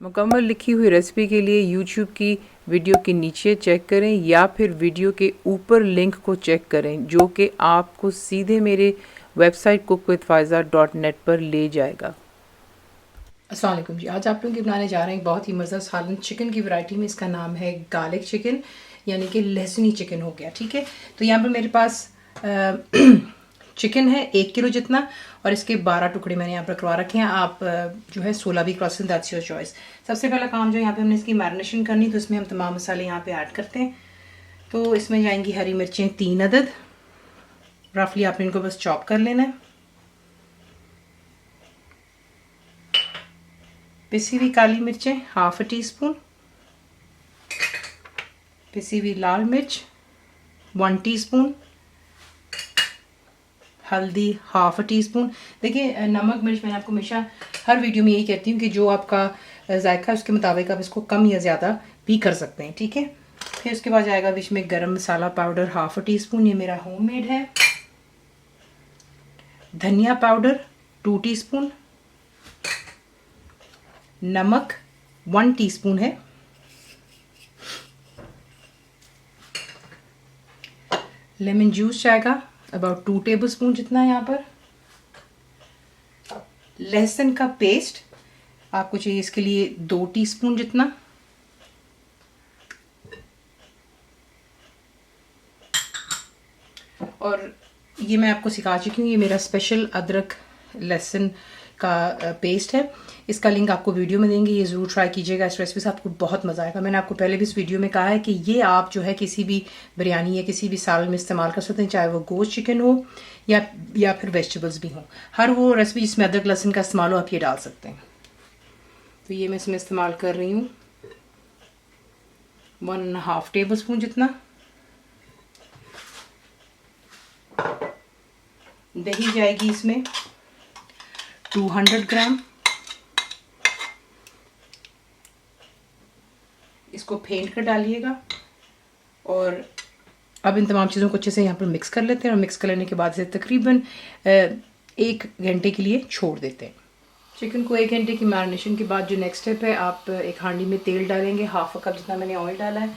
मुकम्मल लिखी हुई रेसिपी के लिए यूट्यूब की वीडियो के नीचे चेक करें या फिर वीडियो के ऊपर लिंक को चेक करें जो कि आपको सीधे मेरे वेबसाइट cookWithFaiza.net पर ले जाएगा। अस्सलाम वालेकुम जी। आज आप लोगों के बनाने जा रहे हैं बहुत ही मज़ेदार सालन चिकन की वैरायटी में। इसका नाम है गार्लिक चिकन, यानी कि लहसुनी चिकन हो गया। ठीक है, तो यहाँ पर मेरे पास चिकन है 1 किलो जितना, और इसके 12 टुकड़े मैंने यहाँ पर करवा रखे हैं। आप जो है 16 भी क्रॉस, दैट्स योर चॉइस। सबसे पहला काम जो यहाँ पे हमने इसकी मैरिनेशन करनी, तो इसमें हम तमाम मसाले यहाँ पे ऐड करते हैं। तो इसमें जाएंगी हरी मिर्चें 3 अदद, रफली आपने इनको बस चॉप कर लेना है। पिसी हुई काली मिर्चें ½ टीस्पून, पिसी हुई लाल मिर्च 1 टीस्पून, हल्दी ½ टीस्पून। देखिए नमक मिर्च मैंने आपको हमेशा हर वीडियो में यही कहती हूँ कि जो आपका जायका है उसके मुताबिक आप इसको कम या ज़्यादा भी कर सकते हैं। ठीक है, फिर उसके बाद जाएगा बीच में गरम मसाला पाउडर ½ टीस्पून, ये मेरा होममेड है। धनिया पाउडर 2 टीस्पून, नमक 1 टीस्पून है, लेमन जूस जाएगा अबाउट 2 टेबलस्पून जितना है यहाँ पर। लहसुन का पेस्ट आपको चाहिए इसके लिए 2 टीस्पून जितना। और ये मैं आपको सिखा चुकी हूँ, ये मेरा स्पेशल अदरक लहसुन का पेस्ट है। इसका लिंक आपको वीडियो में देंगे, ये ज़रूर ट्राई कीजिएगा। इस रेसिपी से आपको बहुत मज़ा आएगा। मैंने आपको पहले भी इस वीडियो में कहा है कि ये आप जो है किसी भी बिरयानी या किसी भी सालन में इस्तेमाल कर सकते हैं, चाहे वो गोश्त चिकन हो या फिर वेजिटेबल्स भी हों। हर वो रेसिपी जिसमें अदरक लहसुन का इस्तेमाल हो आप ये डाल सकते हैं। तो ये मैं इसमें इस्तेमाल कर रही हूँ 1½ टेबलस्पून जितना। दही जाएगी इसमें 200 ग्राम। इसको फेंट कर डालिएगा और अब इन तमाम चीज़ों को अच्छे से यहाँ पर मिक्स कर लेते हैं। और मिक्स कर लेने के बाद से तकरीबन 1 घंटे के लिए छोड़ देते हैं। चिकन को 1 घंटे की मैरिनेशन के बाद जो नेक्स्ट स्टेप है, आप एक हांडी में तेल डालेंगे, ½ कप जितना मैंने ऑयल डाला है,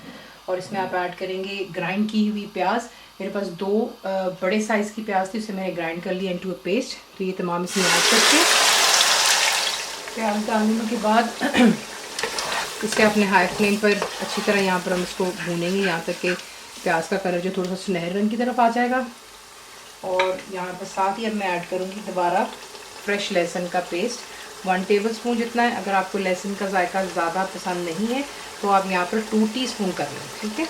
और इसमें आप ऐड करेंगे ग्राइंड की हुई प्याज। मेरे पास 2 बड़े साइज़ की प्याज थी, उसे मैंने ग्राइंड कर लिया इनटू अ पेस्ट। तो ये तमाम इसमें ऐड करके प्याज डालने के बाद इसे अपने हाई फ्लेम पर अच्छी तरह यहाँ पर हम इसको भूनेंगे, यहाँ तक कि प्याज का कलर जो थोड़ा सा सुनहरे रंग की तरफ आ जाएगा। और यहाँ पर साथ ही अब मैं ऐड करूँगी दोबारा फ्रेश लहसुन का पेस्ट 1 टेबलस्पून जितना है। अगर आपको लहसुन का जायका ज़्यादा पसंद नहीं है तो आप यहाँ पर 2 टीस्पून कर लें। ठीक है,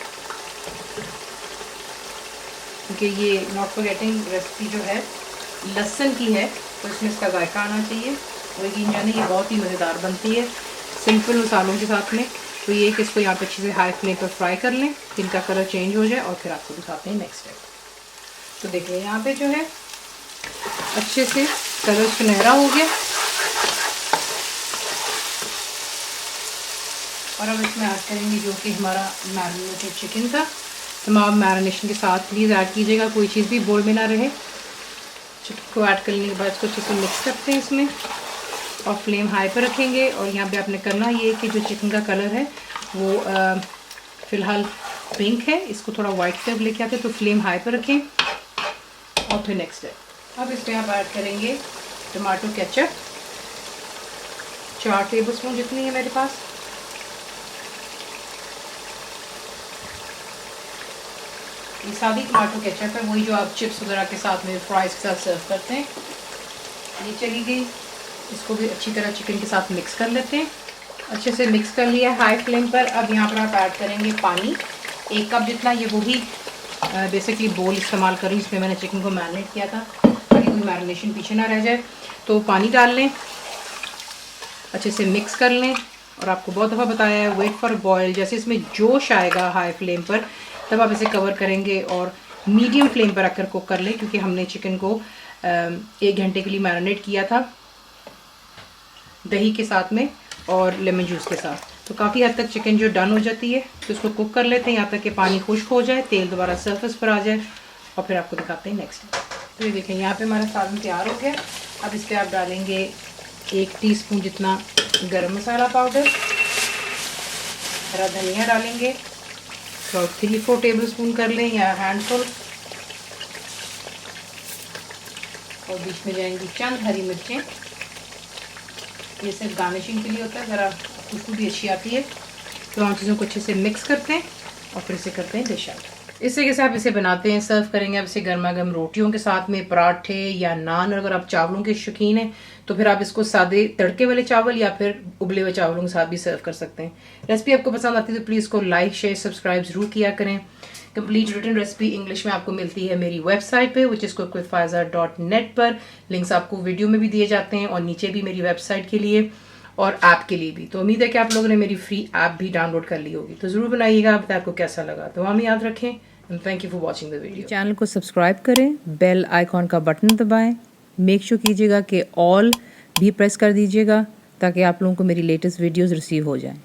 क्योंकि ये नॉट फॉरगेटिंग रेसिपी जो है लहसुन की है, तो इसमें इसका जायका आना चाहिए। और यकीन जाने ये बहुत ही मज़ेदार बनती है सिंपल मसालों के साथ में। तो ये कि इसको यहाँ पर अच्छे से हाई फ्लेम पर फ्राई कर लें, इनका कलर चेंज हो जाए, और फिर आपको दिखाते हैं नेक्स्ट स्टेप। तो देखिए यहाँ पे जो है अच्छे से कलर सुनहरा हो गया। और अब इसमें ऐड करेंगे जो कि हमारा मैरिनेटेड चिकन था। तमाम मैरिनेशन के साथ प्लीज़ ऐड कीजिएगा, कोई चीज़ भी बोल में ना रहे। चिकन को ऐड करने के बाद इसको अच्छे से मिक्स करते हैं इसमें, और फ्लेम हाई पर रखेंगे। और यहाँ पे आपने करना ये कि जो चिकन का कलर है वो फ़िलहाल पिंक है, इसको थोड़ा वाइट तरफ लेके आते हैं। तो फ्लेम हाई पर रखें। और फिर नेक्स्ट है, अब इसमें आप ऐड करेंगे टमाटो केचप 4 टेबलस्पून जितनी है मेरे पास। ये सादी टमाटो केचप है, वही जो आप चिप्स वगैरह के साथ में फ्राइज़ के साथ सर्व करते हैं। ये चली गई, इसको भी अच्छी तरह चिकन के साथ मिक्स कर लेते हैं। अच्छे से मिक्स कर लिया है हाई फ्लेम पर। अब यहाँ पर आप ऐड करेंगे पानी 1 कप जितना। ये वही बेसिकली बोल इस्तेमाल करूँ, इसमें मैंने चिकन को मैरिनेट किया था ताकि कोई मैरिनेशन पीछे ना रह जाए। तो पानी डाल लें, अच्छे से मिक्स कर लें। और आपको बहुत दफ़ा बताया है वेट फॉर बॉयल, जैसे इसमें जोश आएगा हाई फ्लेम पर तब आप इसे कवर करेंगे और मीडियम फ्लेम पर रखकर कुक कर लें, क्योंकि हमने चिकन को 1 घंटे के लिए मैरिनेट किया था दही के साथ में और लेमन जूस के साथ। तो काफ़ी हद तक चिकन जो डन हो जाती है, तो इसको कुक कर लेते हैं यहाँ तक कि पानी खुश्क हो जाए, तेल दोबारा सरफेस पर आ जाए, और फिर आपको दिखाते हैं नेक्स्ट। तो ये देखें यहाँ पे हमारा सालन तैयार हो गया। अब इस पर आप डालेंगे 1 टीस्पून जितना गरम मसाला पाउडर, हरा धनिया डालेंगे तो 3-4 टेबलस्पून कर लें या हैंडफुल, और बीच में जाएंगी चंद हरी मिर्चें। ये सिर्फ गार्निशिंग के लिए होता है, ज़रा खुशबू भी अच्छी आती है। तो हम चीज़ों को अच्छे से मिक्स करते हैं और फिर इसे करते हैं डिश आउट। इस तरीके से आप इसे बनाते हैं, सर्व करेंगे आप इसे गर्मा गर्म रोटियों के साथ में, पराठे या नान। अगर आप चावलों के शौकीन हैं तो फिर आप इसको सादे तड़के वाले चावल या फिर उबले हुए चावलों के साथ भी सर्व कर सकते हैं। रेसिपी आपको पसंद आती है तो प्लीज़ इसको लाइक शेयर सब्सक्राइब ज़रूर किया करें। कंप्लीट रिटन रेसिपी इंग्लिश में आपको मिलती है मेरी वेबसाइट पे विच इज़ cookWithFaiza.net पर। लिंक्स आपको वीडियो में भी दिए जाते हैं और नीचे भी मेरी वेबसाइट के लिए और ऐप के लिए भी। तो उम्मीद है कि आप लोगों ने मेरी फ्री ऐप भी डाउनलोड कर ली होगी, तो ज़रूर बनाइएगा, बताएं आपको कैसा लगा। तो हम याद रखें and thank you for watching the video. Channel को सब्सक्राइब करें, बेल आइकॉन का बटन दबाएं, मेक श्योर कीजिएगा कि ऑल भी प्रेस कर दीजिएगा ताकि आप लोगों को मेरी लेटेस्ट वीडियोस रिसीव हो जाएं।